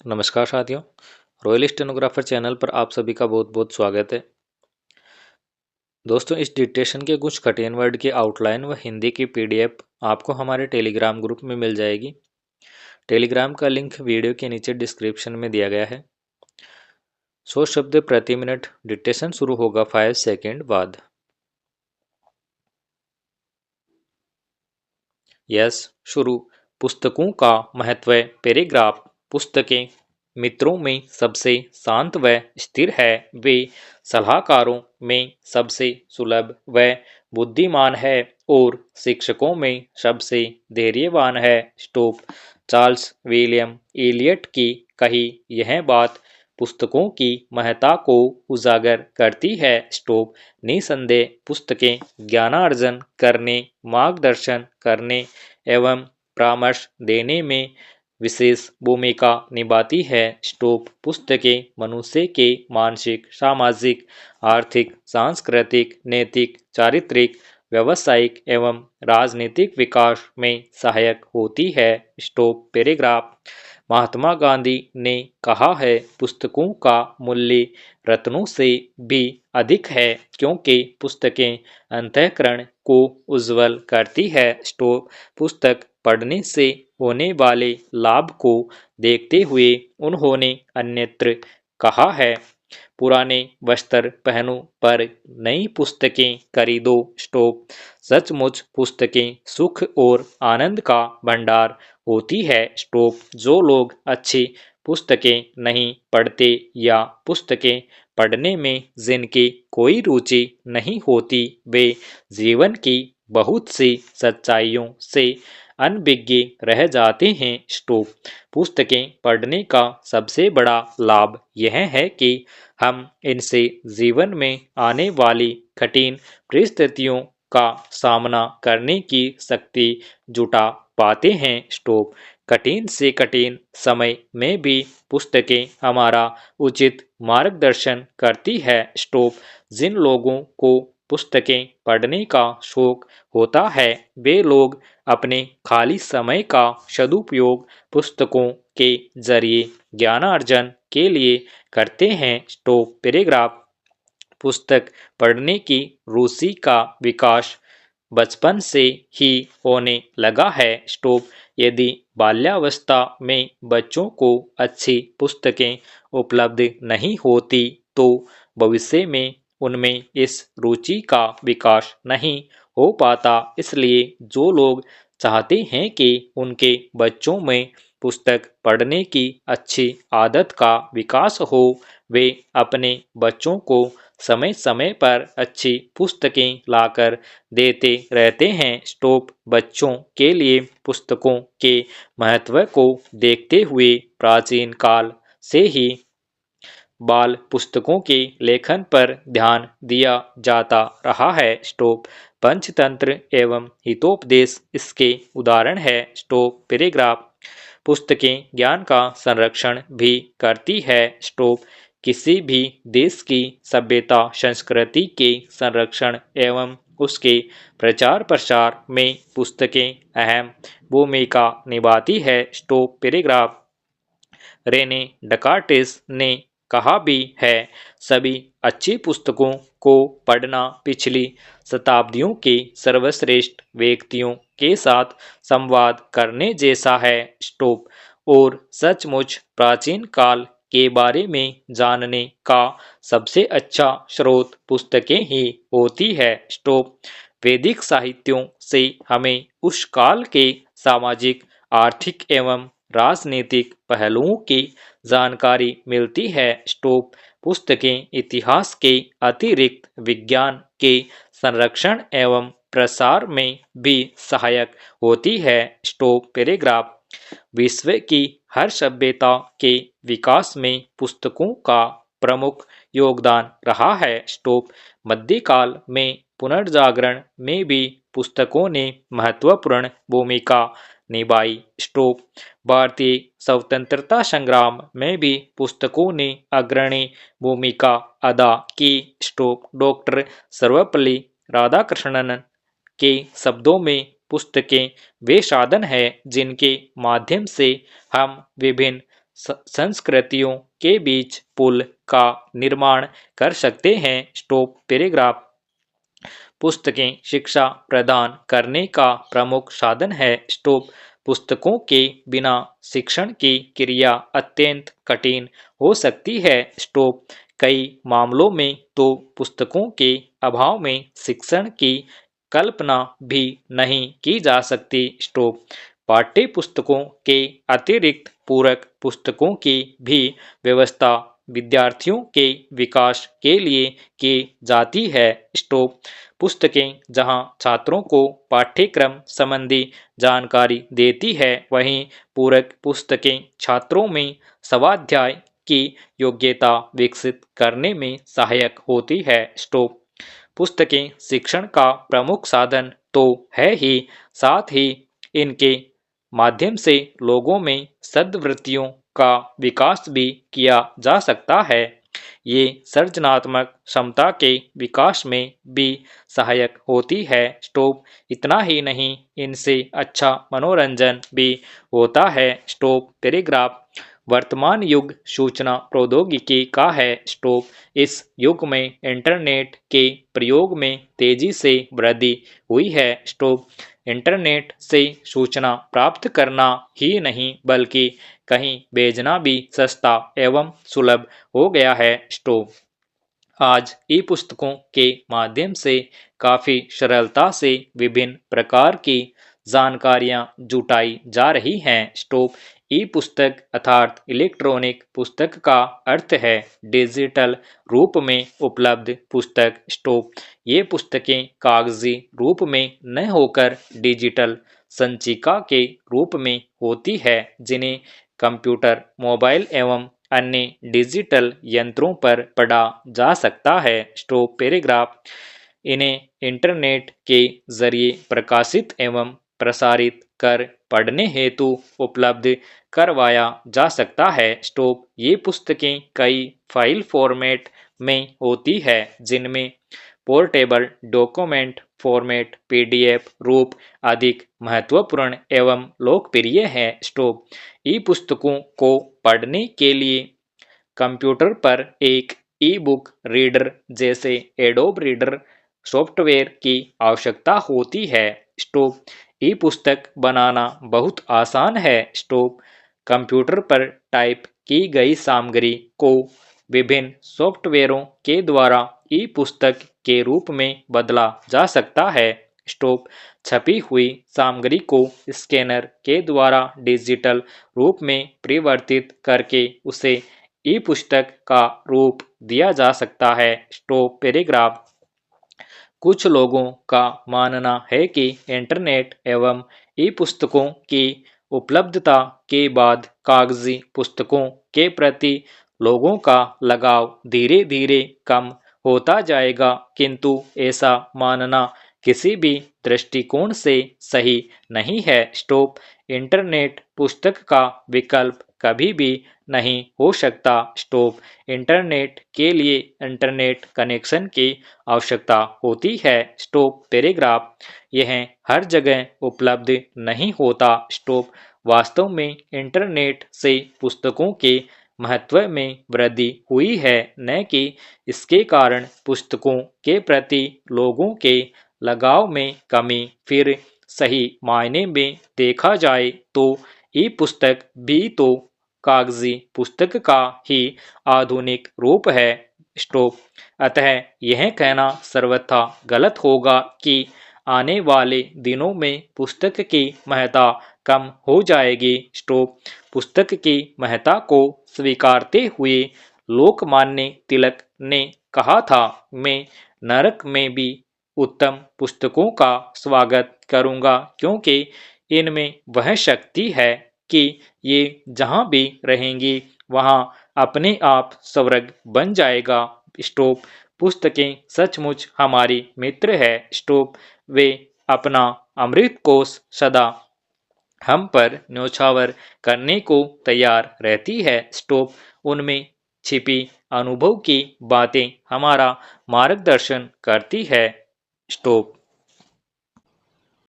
नमस्कार साथियों। Royal stenographer channel पर आप सभी का बहुत बहुत स्वागत है। दोस्तों, इस डिक्टेशन के कुछ कठिन वर्ड की आउटलाइन व हिंदी की पीडीएफ आपको हमारे टेलीग्राम ग्रुप में मिल जाएगी। टेलीग्राम का लिंक वीडियो के नीचे डिस्क्रिप्शन में दिया गया है। 100 शब्द प्रति मिनट डिक्टेशन शुरू होगा 5 सेकेंड बाद। यस, शुरू। पुस्तकों का महत्व। पैराग्राफ। पुस्तकें मित्रों में सबसे शांत व स्थिर है। वे सलाहकारों में सबसे सुलभ व बुद्धिमान है और शिक्षकों में सबसे धैर्यवान है। स्टॉप। चार्ल्स विलियम एलियट की कही यह बात पुस्तकों की महत्ता को उजागर करती है। स्टॉप। निसंदेह पुस्तकें ज्ञानार्जन करने, मार्गदर्शन करने एवं परामर्श देने में विशेष भूमिका निभाती है। स्टॉप। पुस्तकें मनुष्य के मानसिक, सामाजिक, आर्थिक, सांस्कृतिक, नैतिक, चारित्रिक, व्यावसायिक एवं राजनीतिक विकास में सहायक होती है। स्टॉप। पैराग्राफ। महात्मा गांधी ने कहा है, पुस्तकों का मूल्य रत्नों से भी अधिक है, क्योंकि पुस्तकें अंतःकरण को उज्ज्वल करती है। स्टॉप। पुस्तक पढ़ने से होने वाले लाभ को देखते हुए उन्होंने अन्यत्र कहा है, पुराने वस्त्र पहनो पर नई पुस्तकें खरीदो। स्टॉप। सचमुच पुस्तकें सुख और आनंद का भंडार होती है। स्टॉप। जो लोग अच्छी पुस्तकें नहीं पढ़ते या पुस्तकें पढ़ने में जिनकी कोई रुचि नहीं होती, वे जीवन की बहुत सी सच्चाइयों से अनभिज्ञ रह जाते हैं। स्टॉप। पुस्तकें पढ़ने का सबसे बड़ा लाभ यह है कि हम इनसे जीवन में आने वाली कठिन परिस्थितियों का सामना करने की शक्ति जुटा पाते हैं। स्टॉप। कठिन से कठिन समय में भी पुस्तकें हमारा उचित मार्गदर्शन करती है। स्टॉप। जिन लोगों को पुस्तकें पढ़ने का शौक होता है, वे लोग अपने खाली समय का सदुपयोग पुस्तकों के जरिए ज्ञानार्जन के लिए करते हैं। स्टॉप। पैराग्राफ। पुस्तक पढ़ने की रुचि का विकास बचपन से ही होने लगा है। स्टॉप। यदि बाल्यावस्था में बच्चों को अच्छी पुस्तकें उपलब्ध नहीं होती, तो भविष्य में उनमें इस रुचि का विकास नहीं हो पाता। इसलिए जो लोग चाहते हैं कि उनके बच्चों में पुस्तक पढ़ने की अच्छी आदत का विकास हो, वे अपने बच्चों को समय समय पर अच्छी पुस्तकें लाकर देते रहते हैं। स्टॉप। बच्चों के लिए पुस्तकों के महत्व को देखते हुए प्राचीन काल से ही बाल पुस्तकों के लेखन पर ध्यान दिया जाता रहा है। स्टॉप। पंचतंत्र एवं हितोपदेश इसके उदाहरण है। स्टॉप। पैराग्राफ। पुस्तकें ज्ञान का संरक्षण भी करती है। स्टॉप। किसी भी देश की सभ्यता संस्कृति के संरक्षण एवं उसके प्रचार प्रसार में पुस्तकें अहम भूमिका निभाती है। स्टॉप। पैराग्राफ। रेने डकार्टेस ने कहा भी है, सभी अच्छी पुस्तकों को पढ़ना पिछली शताब्दियों के सर्वश्रेष्ठ व्यक्तियों के साथ संवाद करने जैसा है। स्टॉप। और सचमुच प्राचीन काल के बारे में जानने का सबसे अच्छा स्रोत पुस्तकें ही होती है। स्टॉप। वैदिक साहित्यों से हमें उस काल के सामाजिक, आर्थिक एवं राजनीतिक पहलुओं की जानकारी मिलती है। स्टॉप। पुस्तकें इतिहास के अतिरिक्त विज्ञान के संरक्षण एवं प्रसार में भी सहायक होती है। स्टॉप। पैराग्राफ। विश्व की हर सभ्यता के विकास में पुस्तकों का प्रमुख योगदान रहा है। स्टॉप। मध्यकाल में पुनर्जागरण में भी पुस्तकों ने महत्वपूर्ण भूमिका निभाई। स्टॉप। भारतीय स्वतंत्रता संग्राम में भी पुस्तकों ने अग्रणी भूमिका अदा की। स्टॉप। डॉक्टर सर्वपल्ली राधाकृष्णन के शब्दों में, पुस्तकें वे साधन हैं जिनके माध्यम से हम विभिन्न संस्कृतियों के बीच पुल का निर्माण कर सकते हैं। Stop paragraph. पुस्तकें शिक्षा प्रदान करने का प्रमुख साधन है। स्टॉप। पुस्तकों के बिना शिक्षण की क्रिया अत्यंत कठिन हो सकती है। स्टॉप। कई मामलों में तो पुस्तकों के अभाव में शिक्षण की कल्पना भी नहीं की जा सकती। स्टॉप। पाठ्य पुस्तकों के अतिरिक्त पूरक पुस्तकों की भी व्यवस्था विद्यार्थियों के विकास के लिए की जाती है। स्टॉप। पुस्तकें जहां छात्रों को पाठ्यक्रम संबंधी जानकारी देती है, वहीं पूरक पुस्तकें छात्रों में स्वाध्याय की योग्यता विकसित करने में सहायक होती है। स्टॉप। पुस्तकें शिक्षण का प्रमुख साधन तो है ही, साथ ही इनके माध्यम से लोगों में सद्वृत्तियों का विकास भी किया जा सकता है। ये सृजनात्मक क्षमता के विकास में भी सहायक होती है। स्टॉप। इतना ही नहीं, इनसे अच्छा मनोरंजन भी होता है। Stop paragraph. वर्तमान युग सूचना प्रौद्योगिकी का है। स्टॉप। इस युग में इंटरनेट के प्रयोग में तेजी से वृद्धि हुई है। स्टॉप। इंटरनेट से सूचना प्राप्त करना ही नहीं बल्कि कहीं भेजना भी सस्ता एवं सुलभ हो गया है। स्टॉप। आज ई पुस्तकों के माध्यम से काफ़ी सरलता से विभिन्न प्रकार की जानकारियां जुटाई जा रही हैं। स्टॉप। ई पुस्तक अर्थात इलेक्ट्रॉनिक पुस्तक का अर्थ है डिजिटल रूप में उपलब्ध पुस्तक। स्टॉप। ये पुस्तकें कागजी रूप में न होकर डिजिटल संचिका के रूप में होती है, जिन्हें कंप्यूटर, मोबाइल एवं अन्य डिजिटल यंत्रों पर पढ़ा जा सकता है। Stop paragraph. इन्हें इंटरनेट के जरिए प्रकाशित एवं प्रसारित कर पढ़ने हेतु उपलब्ध करवाया जा सकता है। स्टॉप। ये पुस्तकें कई फाइल फॉर्मेट में होती है, जिनमें पोर्टेबल डॉक्यूमेंट फॉर्मेट पीडीएफ रूप अधिक महत्वपूर्ण एवं लोकप्रिय है। स्टॉप। ई पुस्तकों को पढ़ने के लिए कंप्यूटर पर एक ई बुक रीडर जैसे एडोब रीडर सॉफ्टवेयर की आवश्यकता होती है। स्टॉप। ई पुस्तक बनाना बहुत आसान है। स्टॉप। कंप्यूटर पर टाइप की गई सामग्री को विभिन्न सॉफ्टवेयरों के द्वारा ई पुस्तक के रूप में बदला जा सकता है। स्टॉप। छपी हुई सामग्री को स्कैनर के द्वारा डिजिटल रूप में परिवर्तित करके उसे ई पुस्तक का रूप दिया जा सकता है। Stop paragraph. कुछ लोगों का मानना है कि इंटरनेट एवं ई पुस्तकों की उपलब्धता के बाद कागजी पुस्तकों के प्रति लोगों का लगाव धीरे धीरे कम होता जाएगा, किंतु ऐसा मानना किसी भी दृष्टिकोण से सही नहीं है। स्टॉप। इंटरनेट पुस्तक का विकल्प कभी भी नहीं हो सकता। स्टॉप। इंटरनेट के लिए इंटरनेट कनेक्शन की आवश्यकता होती है। Stop paragraph. यह हर जगह उपलब्ध नहीं होता। स्टॉप। वास्तव में इंटरनेट से पुस्तकों के महत्व में वृद्धि हुई है, न कि इसके कारण पुस्तकों के प्रति लोगों के लगाव में कमी। फिर सही मायने में देखा जाए तो ई पुस्तक भी तो कागजी पुस्तक का ही आधुनिक रूप है। स्टॉप। अतः यह कहना सर्वथा गलत होगा कि आने वाले दिनों में पुस्तक की महत्ता कम हो जाएगी। स्टॉप। पुस्तक की महत्ता को स्वीकारते हुए लोकमान्य तिलक ने कहा था, मैं नरक में भी उत्तम पुस्तकों का स्वागत करूंगा, क्योंकि इनमें वह शक्ति है कि ये जहां भी रहेंगी वहां अपने आप स्वर्ग बन जाएगा। स्टॉप। पुस्तकें सचमुच हमारी मित्र है। स्टॉप। वे अपना अमृत कोश सदा हम पर न्योछावर करने को तैयार रहती है। स्टॉप। उनमें छिपी अनुभव की बातें हमारा मार्गदर्शन करती है। स्टॉप।